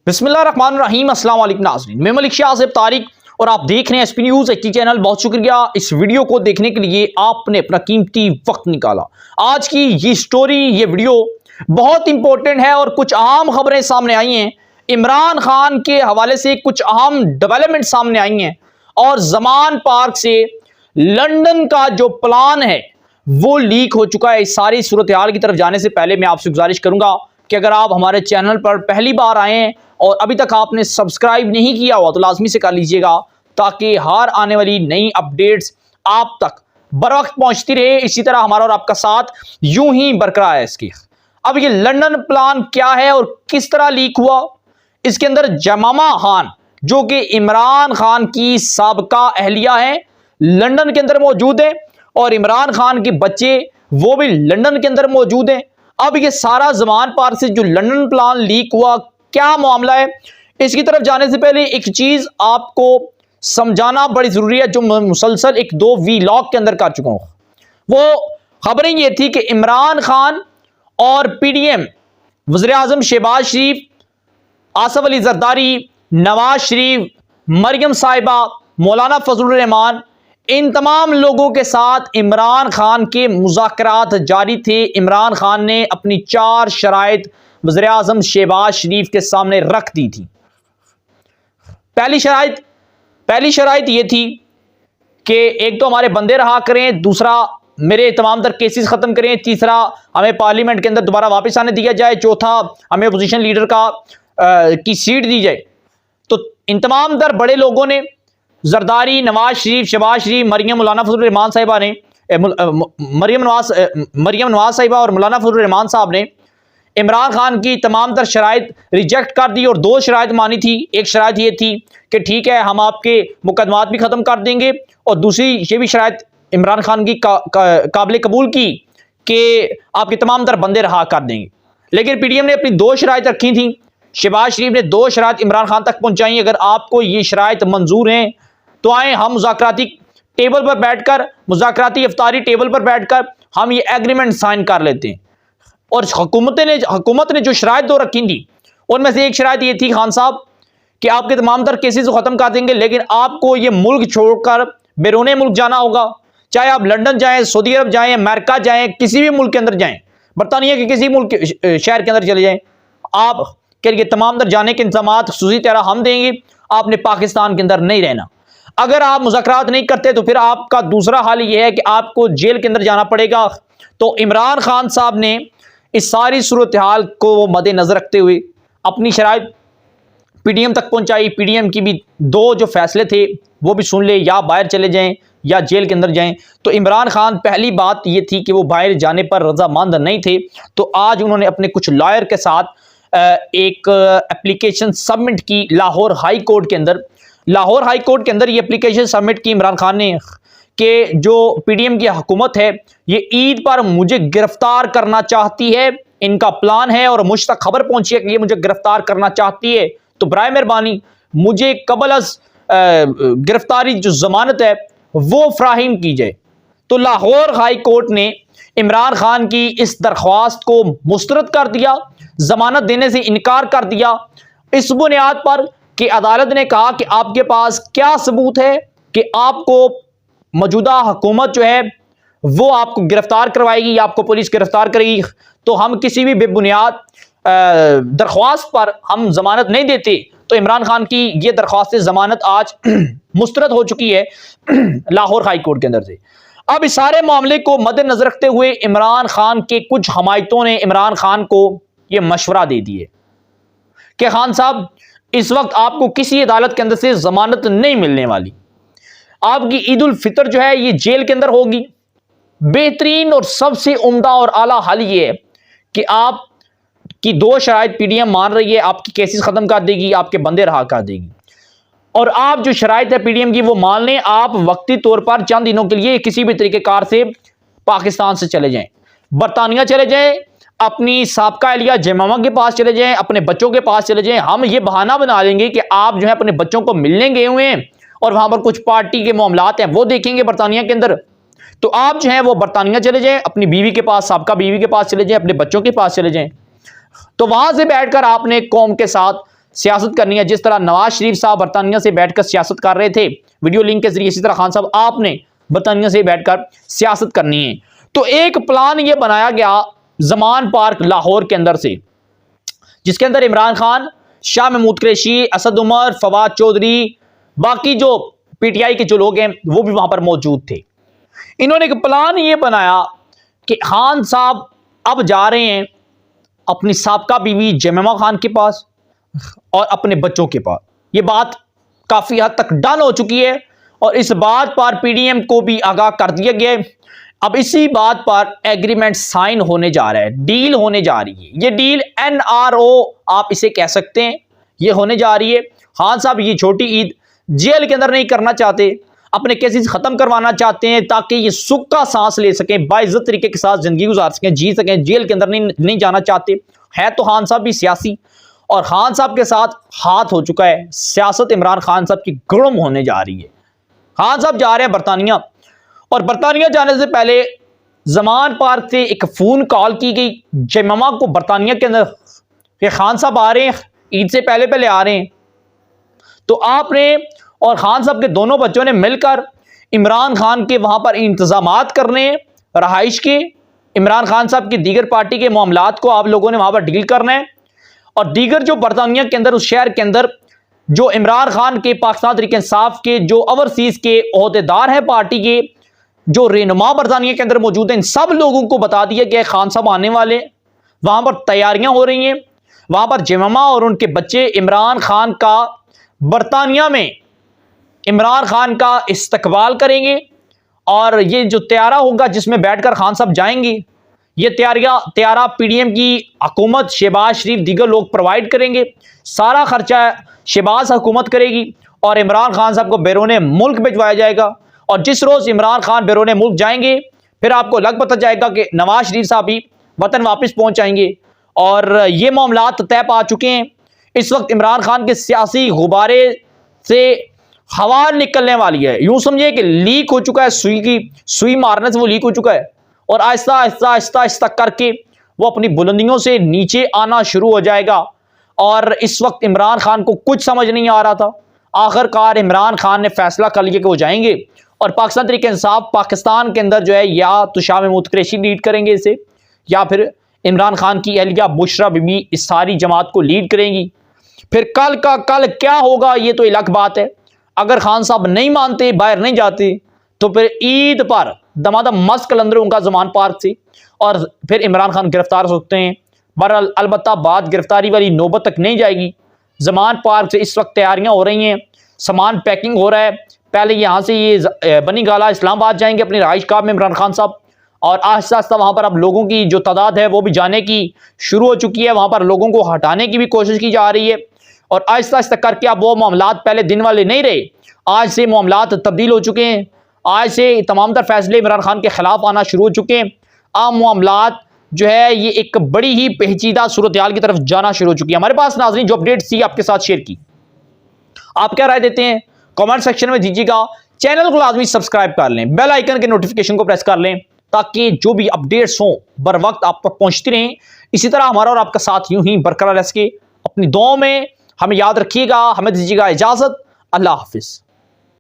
बिस्मिल्लाहिर्रहमानिर्रहीम अस्सलाम वालेकुम नाज़रीन, मैं मलिक शाह आसिफ तारिक और आप देख रहे हैं एसपी न्यूज़ एचडी चैनल। बहुत शुक्रिया इस वीडियो को देखने के लिए, आपने अपना कीमती वक्त निकाला। आज की ये स्टोरी, ये वीडियो बहुत इंपॉर्टेंट है और कुछ अहम खबरें सामने आई हैं। इमरान खान के हवाले से कुछ अहम डेवलपमेंट सामने आई हैं और जमान पार्क से लंदन का जो प्लान है वो लीक हो चुका है। इस सारी सूरत हाल की तरफ जाने से पहले मैं आपसे गुजारिश करूंगा कि अगर आप हमारे चैनल पर पहली बार आए हैं और अभी तक आपने सब्सक्राइब नहीं किया हुआ तो लाजमी से कर लीजिएगा, ताकि हर आने वाली नई अपडेट्स आप तक बर वक्त पहुंचती रहे। इसी तरह हमारा और आपका साथ यूं ही बरकरार है इसकी। अब ये लंदन प्लान क्या है और किस तरह लीक हुआ? इसके अंदर जमामा खान, जो कि इमरान खान की साबका अहलिया है, लंदन के अंदर मौजूद है और इमरान खान के बच्चे वो भी लंदन के अंदर मौजूद हैं। अब ये सारा जमान पार्क से जो लंदन प्लान लीक हुआ, क्या मामला है, इसकी तरफ जाने से पहले एक चीज आपको समझाना बड़ी जरूरी है, जो मुसलसल एक दो वीलॉग के अंदर कर चुका हूं। वो खबरें ये थी कि इमरान खान और पीडीएम, वज़ीर आज़म शहबाज शरीफ, आसफ अली जरदारी, नवाज शरीफ, मरियम साहिबा, मौलाना फजलुर रहमान, इन तमाम लोगों के साथ इमरान खान के मुज़ाकरात जारी थे। इमरान खान ने अपनी 4 शराइत वज़ीर आज़म शहबाज शरीफ के सामने रख दी थी। पहली शराइत यह थी कि एक तो हमारे बंदे रहा करें, दूसरा मेरे तमाम तर केसेस खत्म करें, तीसरा हमें पार्लियामेंट के अंदर दोबारा वापस आने दिया जाए, चौथा हमें अपोजिशन लीडर की सीट दी जाए। तो इन तमाम तर बड़े लोगों ने, जरदारी, नवाज शरीफ, शहबाज शरीफ, मरियम, मौलाना फजलुर रहमान साहिबा ने, मरियम नवाज साहिबा और मौलाना फजलुर रहमान साहब ने इमरान खान की तमाम तर शराइत रिजेक्ट कर दी और 2 शराइत मानी थी। एक शराइत ये थी कि ठीक है, हम आपके मुकदमात भी ख़त्म कर देंगे, और दूसरी ये भी शराइत इमरान खान की काबिल कबूल की कि आपके तमाम तर बंदे रहा कर देंगे। लेकिन पीडीएम ने अपनी 2 शराइत रखी थी, शहबाज शरीफ ने 2 शराइत इमरान खान तक पहुँचाई। अगर आपको ये शराइत मंजूर हैं तो आए, हम मुज़ाकराती टेबल पर बैठकर, मुज़ाकराती इफ्तारी टेबल पर बैठकर हम ये एग्रीमेंट साइन कर लेते हैं। और हुकूमत ने जो शराइत 2 रखी थी, उनमें से एक शराइत ये थी खान साहब कि आपके तमाम तर केसेस को ख़त्म कर देंगे, लेकिन आपको ये मुल्क छोड़कर बैरून मुल्क जाना होगा। चाहे आप लंदन जाएं, सऊदी अरब जाएं, अमेरिका जाएं, किसी भी मुल्क के अंदर जाएं, बरतानिया के किसी मुल्क शहर के अंदर चले जाएं, आप के लिए तमाम तर जाने के इंतजाम खुसूसी तरह हम देंगे। आपने पाकिस्तान के अंदर नहीं रहना। अगर आप मुज़ाकरात नहीं करते तो फिर आपका दूसरा हाल यह है कि आपको जेल के अंदर जाना पड़ेगा। तो इमरान खान साहब ने इस सारी सूरत हाल को मद्देनजर रखते हुए अपनी शराइत पीडीएम तक पहुंचाई। पीडीएम की भी 2 जो फैसले थे वो भी सुन ले, या बाहर चले जाएं या जेल के अंदर जाएं। तो इमरान खान, पहली बात ये थी कि वो बाहर जाने पर रजामंद नहीं थे, तो आज उन्होंने अपने कुछ लॉयर के साथ एक एप्लीकेशन सबमिट की लाहौर हाई कोर्ट के अंदर। लाहौर हाई कोर्ट के अंदर ये एप्लीकेशन सबमिट की इमरान खान ने कि जो पीडीएम की हुकूमत है ये ईद पर मुझे गिरफ्तार करना चाहती है, इनका प्लान है और मुझ तक खबर पहुंची है कि ये मुझे गिरफ्तार करना चाहती है, तो बराए मेहरबानी मुझे कबल अज गिरफ्तारी जो जमानत है वो फ्राहिम की जाए। तो लाहौर हाई कोर्ट ने इमरान खान की इस दरख्वास्त को मुस्तरद कर दिया, जमानत देने से इनकार कर दिया, इस बुनियाद पर कि अदालत ने कहा कि आपके पास क्या सबूत है कि आपको मौजूदा हुकूमत जो है वो आपको गिरफ्तार करवाएगी या आपको पुलिस गिरफ्तार करेगी। तो हम किसी भी बेबुनियाद दरख्वास्त पर हम जमानत नहीं देते। तो इमरान खान की ये दरख्वास्त जमानत आज मुस्तरद हो चुकी है लाहौर हाई कोर्ट के अंदर से। अब इस सारे मामले को मद्देनजर रखते हुए इमरान खान के कुछ हमायतों ने इमरान खान को यह मशवरा दे दिए कि खान साहब, इस वक्त आपको किसी अदालत के अंदर से जमानत नहीं मिलने वाली। आपकी ईद उल फितर जो है ये जेल के अंदर होगी। बेहतरीन और सबसे उम्दा और आला हल ये है कि आप की 2 शराइत पीडीएम मान रही है, आपकी केसेस खत्म कर देगी, आपके बंदे रहा कर देगी, और आप जो शराइत है पीडीएम की वो मान लें, आप वक्ती तौर पर चंद दिनों के लिए किसी भी तरीके कार से पाकिस्तान से चले जाएं, बरतानिया चले जाएं, अपनी साबका अहलिया जमामा के पास चले जाएं, अपने बच्चों के पास चले जाएं। हम ये बहाना बना लेंगे कि आप जो है अपने बच्चों को मिलने गए हुए हैं और वहां पर कुछ पार्टी के मामलात हैं वो देखेंगे बरतानिया के अंदर। तो आप जो है वो बरतानिया चले जाएं, अपनी बीवी के पास, साबका बीवी के पास चले जाएं, अपने बच्चों के पास चले जाएं। तो वहां से बैठकर आपने कौम के साथ सियासत करनी है, जिस तरह नवाज शरीफ साहब बरतानिया से बैठकर सियासत कर रहे थे वीडियो लिंक के जरिए, इसी तरह खान साहब आपने बरतानिया से बैठकर सियासत करनी है। तो एक प्लान ये बनाया गया जमान पार्क लाहौर के अंदर से, जिसके अंदर इमरान खान, शाह महमूद कुरैशी, असद उमर, फवाद चौधरी, बाकी जो पीटीआई के जो लोग हैं वो भी वहां पर मौजूद थे। इन्होंने एक प्लान ये बनाया कि खान साहब अब जा रहे हैं अपनी साबका बीवी जमीमा खान के पास और अपने बच्चों के पास। ये बात काफी हद तक डन हो चुकी है और इस बात पर पीडीएम को भी आगाह कर दिया गया है। अब इसी बात पर एग्रीमेंट साइन होने जा रहा है, डील होने जा रही है। ये डील NRO आप इसे कह सकते हैं, ये होने जा रही है। खान साहब ये छोटी ईद जेल के अंदर नहीं करना चाहते, अपने केसेस खत्म करवाना चाहते हैं ताकि ये सुख का सांस ले सकें, बाइज्जत तरीके के साथ जिंदगी गुजार सकें, जी सकें, जेल के अंदर नहीं जाना चाहते। है तो खान साहब भी सियासी, और खान साहब के साथ हाथ हो चुका है, सियासत इमरान खान साहब की गर्म होने जा रही है। खान साहब जा रहे हैं बरतानिया, और बरतानिया जाने से पहले जमान पार्क से एक फोन कॉल की गई जमीमा को बरतानिया के अंदर कि खान साहब आ रहे हैं, ईद से पहले पहले आ रहे हैं। तो आपने और खान साहब के दोनों बच्चों ने मिलकर इमरान खान के वहां पर इंतजामात करने, रहाइश के, इमरान खान साहब की दीगर पार्टी के मामलात को आप लोगों ने वहां पर डील करना है। और दीगर जो बरतानिया के अंदर, उस शहर के अंदर जो इमरान खान के, पाकिस्तान तहरीक इंसाफ के जो ओवरसीज के ओहदेदार हैं, पार्टी के जो रहनुमा बरतानिया के अंदर मौजूद हैं, इन सब लोगों को बता दिया गया खान साहब आने वाले। वहां पर तैयारियां हो रही हैं, वहां पर जमीमा और उनके बच्चे इमरान खान का बरतानिया में इमरान खान का इस्तकबाल करेंगे। और ये जो त्यारा होगा जिसमें बैठकर खान साहब जाएंगे, ये त्यारा पीडीएम की हुकूमत, शहबाज शरीफ, दीगर लोग प्रोवाइड करेंगे। सारा खर्चा शहबाज हुकूमत करेगी और इमरान खान साहब को बैरून मुल्क भिजवाया जाएगा। और जिस रोज इमरान खान बैरून मुल्क जाएंगे, फिर आपको लग पता जाएगा कि नवाज शरीफ साहब भी वतन वापस पहुंच जाएंगे। और ये मामलात तय पा चुके हैं। इस वक्त इमरान खान के सियासी गुब्बारे से हवा निकलने वाली है। यूं समझिए कि लीक हो चुका है, सुई मारने से वो लीक हो चुका है, और आहिस्ता आहिस्ता आहिस्ता आहिस्ता करके वो अपनी बुलंदियों से नीचे आना शुरू हो जाएगा। और इस वक्त इमरान खान को कुछ समझ नहीं आ रहा था। आखिरकार इमरान खान ने फैसला कर लिया कि वो जाएंगे और पाकिस्तान तहरीक इंसाफ पाकिस्तान के अंदर जो है, या तो शाह महमूद कुरैशी लीड करेंगे इसे, या फिर इमरान खान की एहलिया बुशरा बीबी इस सारी जमात को लीड करेंगी। फिर कल का कल क्या होगा ये तो अलग बात है। अगर खान साहब नहीं मानते, बाहर नहीं जाते, तो फिर ईद पर दमादम मस्त कलंदर उनका जमान पार्क से, और फिर इमरान खान गिरफ्तार हो सकते हैं। बहरहाल अलबत्ता बात गिरफ्तारी वाली नौबत तक नहीं जाएगी। जमान पार्क से इस वक्त तैयारियां हो रही हैं, सामान पैकिंग हो रहा है। पहले यहाँ से ये बनी गाला इस्लामाबाद जाएंगे अपनी रहाइश गाह में इमरान खान साहब, और आहिस्ता आहिस्ता वहाँ पर अब लोगों की जो तादाद है वो भी जाने की शुरू हो चुकी है। वहाँ पर लोगों को हटाने की भी कोशिश की जा रही है, और आहिस्ता आहिस्ता करके अब वो मामलात पहले दिन वाले नहीं रहे। आज से मामलात तब्दील हो चुके हैं। आज से तमाम तर फैसले इमरान खान के खिलाफ आना शुरू हो चुके हैं। आम मामलात जो है ये एक बड़ी ही पेचीदा सूरत हाल की तरफ जाना शुरू हो चुकी है। हमारे पास नाज़रीन जो अपडेट्स थी आपके साथ शेयर की, आप क्या राय देते हैं कमेंट सेक्शन में दीजिएगा। चैनल को लाजमी सब्सक्राइब कर लें, बेल आइकन के नोटिफिकेशन को प्रेस कर लें, ताकि जो भी अपडेट्स हों बर वक्त आप तक पहुंचती रहें। इसी तरह हमारा और आपका साथ यूं ही बरकरार रह सके। अपनी दुआओं में हमें याद रखिएगा। हमें दीजिएगा इजाजत। अल्लाह हाफिज।